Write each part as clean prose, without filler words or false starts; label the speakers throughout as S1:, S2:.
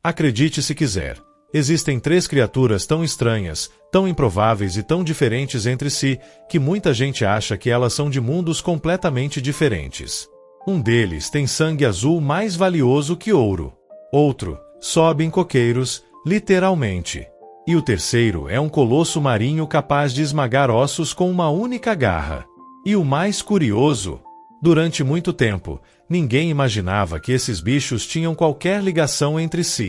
S1: Acredite se quiser. Existem 3 criaturas tão estranhas, tão improváveis e tão diferentes entre si, que muita gente acha que elas são de mundos completamente diferentes. Um deles tem sangue azul mais valioso que ouro. Outro sobe em coqueiros, literalmente. E o terceiro é um colosso marinho capaz de esmagar ossos com uma única garra. E o mais curioso, durante muito tempo, ninguém imaginava que esses bichos tinham qualquer ligação entre si.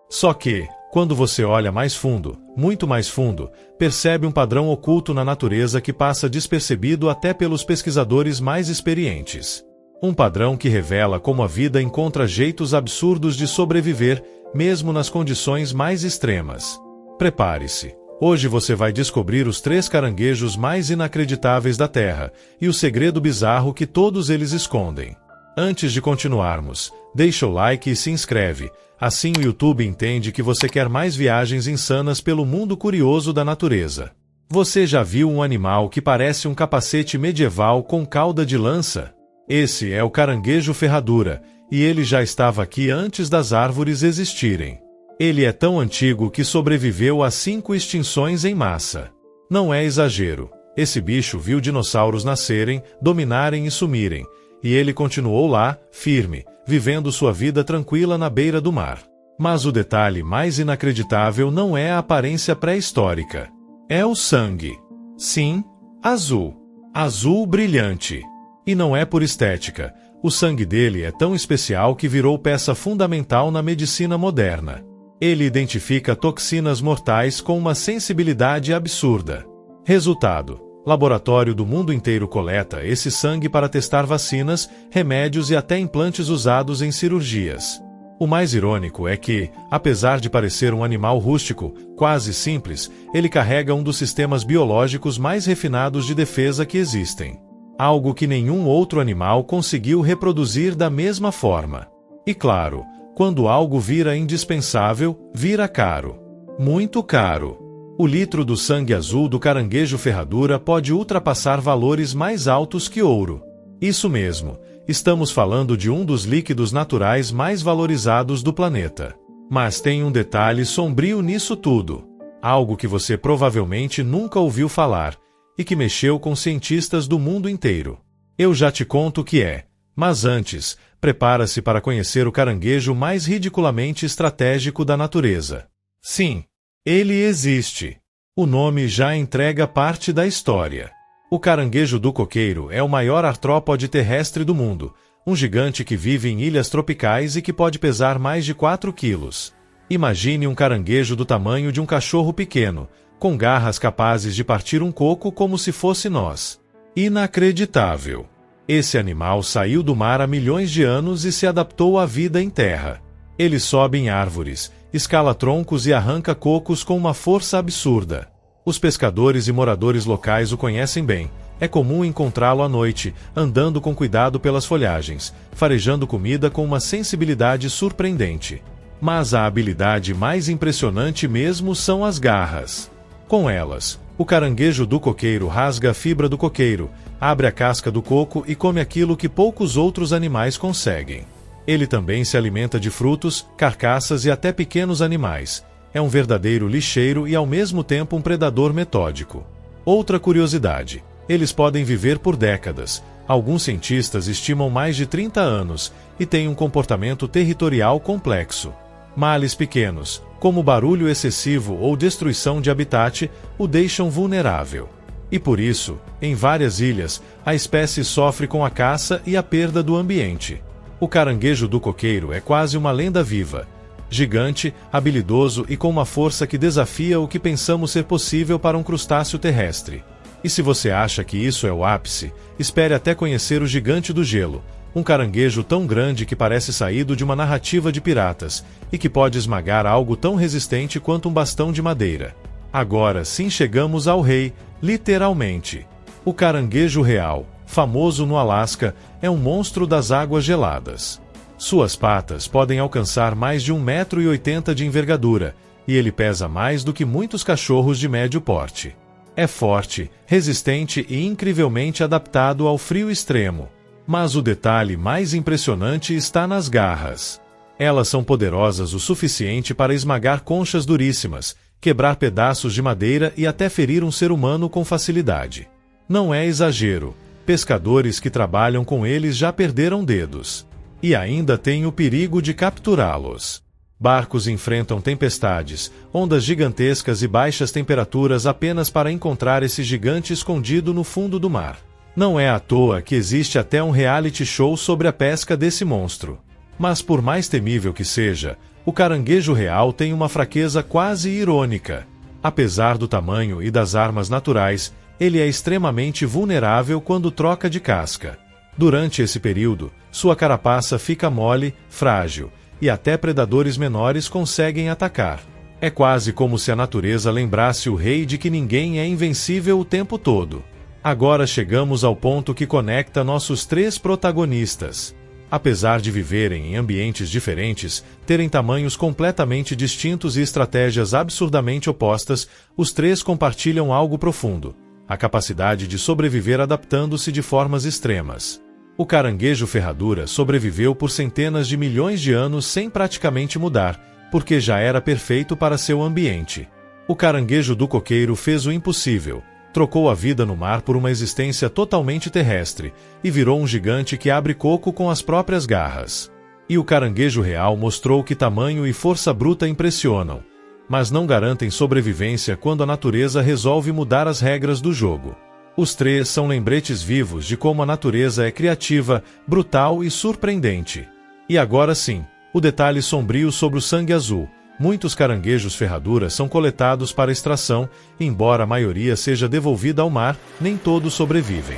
S1: Só que, quando você olha mais fundo, muito mais fundo, percebe um padrão oculto na natureza que passa despercebido até pelos pesquisadores mais experientes. Um padrão que revela como a vida encontra jeitos absurdos de sobreviver, mesmo nas condições mais extremas. Prepare-se. Hoje você vai descobrir os 3 caranguejos mais inacreditáveis da Terra e o segredo bizarro que todos eles escondem. Antes de continuarmos, deixa o like e se inscreve, assim o YouTube entende que você quer mais viagens insanas pelo mundo curioso da natureza. Você já viu um animal que parece um capacete medieval com cauda de lança? Esse é o caranguejo ferradura, e ele já estava aqui antes das árvores existirem. Ele é tão antigo que sobreviveu a 5 extinções em massa. Não é exagero. Esse bicho viu dinossauros nascerem, dominarem e sumirem, e ele continuou lá, firme, vivendo sua vida tranquila na beira do mar. Mas o detalhe mais inacreditável não é a aparência pré-histórica. É o sangue. Sim, azul. Azul brilhante. E não é por estética. O sangue dele é tão especial que virou peça fundamental na medicina moderna. Ele identifica toxinas mortais com uma sensibilidade absurda. Resultado: laboratório do mundo inteiro coleta esse sangue para testar vacinas, remédios e até implantes usados em cirurgias. O mais irônico é que, apesar de parecer um animal rústico, quase simples, ele carrega um dos sistemas biológicos mais refinados de defesa que existem. Algo que nenhum outro animal conseguiu reproduzir da mesma forma. E claro, quando algo vira indispensável, vira caro. Muito caro. O litro do sangue azul do caranguejo ferradura pode ultrapassar valores mais altos que ouro. Isso mesmo, estamos falando de um dos líquidos naturais mais valorizados do planeta. Mas tem um detalhe sombrio nisso tudo. Algo que você provavelmente nunca ouviu falar, e que mexeu com cientistas do mundo inteiro. Eu já te conto o que é, mas antes, prepara-se para conhecer o caranguejo mais ridiculamente estratégico da natureza. Sim, ele existe. O nome já entrega parte da história. O caranguejo do coqueiro é o maior artrópode terrestre do mundo, um gigante que vive em ilhas tropicais e que pode pesar mais de 4 quilos. Imagine um caranguejo do tamanho de um cachorro pequeno, com garras capazes de partir um coco como se fosse noz. Inacreditável! Esse animal saiu do mar há milhões de anos e se adaptou à vida em terra. Ele sobe em árvores, escala troncos e arranca cocos com uma força absurda. Os pescadores e moradores locais o conhecem bem. É comum encontrá-lo à noite, andando com cuidado pelas folhagens, farejando comida com uma sensibilidade surpreendente. Mas a habilidade mais impressionante mesmo são as garras. Com elas, o caranguejo do coqueiro rasga a fibra do coqueiro, abre a casca do coco e come aquilo que poucos outros animais conseguem. Ele também se alimenta de frutos, carcaças e até pequenos animais. É um verdadeiro lixeiro e ao mesmo tempo um predador metódico. Outra curiosidade: eles podem viver por décadas. Alguns cientistas estimam mais de 30 anos e têm um comportamento territorial complexo. Males pequenos, como barulho excessivo ou destruição de habitat, o deixam vulnerável. E por isso, em várias ilhas, a espécie sofre com a caça e a perda do ambiente. O caranguejo do coqueiro é quase uma lenda viva. Gigante, habilidoso e com uma força que desafia o que pensamos ser possível para um crustáceo terrestre. E se você acha que isso é o ápice, espere até conhecer o gigante do gelo, um caranguejo tão grande que parece saído de uma narrativa de piratas, e que pode esmagar algo tão resistente quanto um bastão de madeira. Agora sim chegamos ao rei, literalmente. O caranguejo real, famoso no Alasca, é um monstro das águas geladas. Suas patas podem alcançar mais de 1,80 m de envergadura, e ele pesa mais do que muitos cachorros de médio porte. É forte, resistente e incrivelmente adaptado ao frio extremo. Mas o detalhe mais impressionante está nas garras. Elas são poderosas o suficiente para esmagar conchas duríssimas, quebrar pedaços de madeira e até ferir um ser humano com facilidade. Não é exagero, pescadores que trabalham com eles já perderam dedos. E ainda tem o perigo de capturá-los. Barcos enfrentam tempestades, ondas gigantescas e baixas temperaturas apenas para encontrar esse gigante escondido no fundo do mar. Não é à toa que existe até um reality show sobre a pesca desse monstro. Mas por mais temível que seja, o caranguejo real tem uma fraqueza quase irônica. Apesar do tamanho e das armas naturais, ele é extremamente vulnerável quando troca de casca. Durante esse período, sua carapaça fica mole, frágil, e até predadores menores conseguem atacar. É quase como se a natureza lembrasse o rei de que ninguém é invencível o tempo todo. Agora chegamos ao ponto que conecta nossos três protagonistas. Apesar de viverem em ambientes diferentes, terem tamanhos completamente distintos e estratégias absurdamente opostas, os três compartilham algo profundo: a capacidade de sobreviver adaptando-se de formas extremas. O caranguejo ferradura sobreviveu por centenas de milhões de anos sem praticamente mudar, porque já era perfeito para seu ambiente. O caranguejo do coqueiro fez o impossível. Trocou a vida no mar por uma existência totalmente terrestre, e virou um gigante que abre coco com as próprias garras. E o caranguejo real mostrou que tamanho e força bruta impressionam, mas não garantem sobrevivência quando a natureza resolve mudar as regras do jogo. Os três são lembretes vivos de como a natureza é criativa, brutal e surpreendente. E agora sim, o detalhe sombrio sobre o sangue azul. Muitos caranguejos ferradura são coletados para extração, e embora a maioria seja devolvida ao mar, nem todos sobrevivem.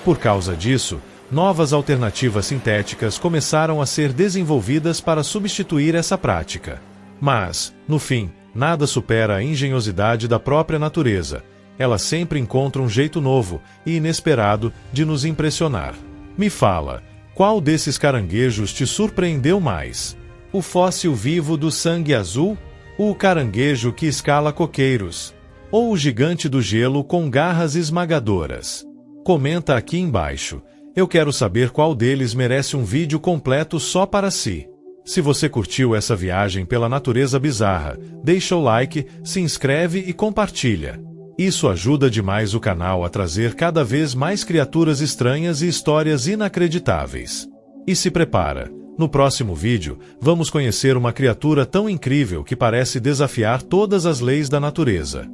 S1: Por causa disso, novas alternativas sintéticas começaram a ser desenvolvidas para substituir essa prática. Mas, no fim, nada supera a engenhosidade da própria natureza. Ela sempre encontra um jeito novo e inesperado de nos impressionar. Me fala, qual desses caranguejos te surpreendeu mais? O fóssil vivo do sangue azul? O caranguejo que escala coqueiros? Ou o gigante do gelo com garras esmagadoras? Comenta aqui embaixo. Eu quero saber qual deles merece um vídeo completo só para si. Se você curtiu essa viagem pela natureza bizarra, deixa o like, se inscreve e compartilha. Isso ajuda demais o canal a trazer cada vez mais criaturas estranhas e histórias inacreditáveis. E se prepara! No próximo vídeo, vamos conhecer uma criatura tão incrível que parece desafiar todas as leis da natureza.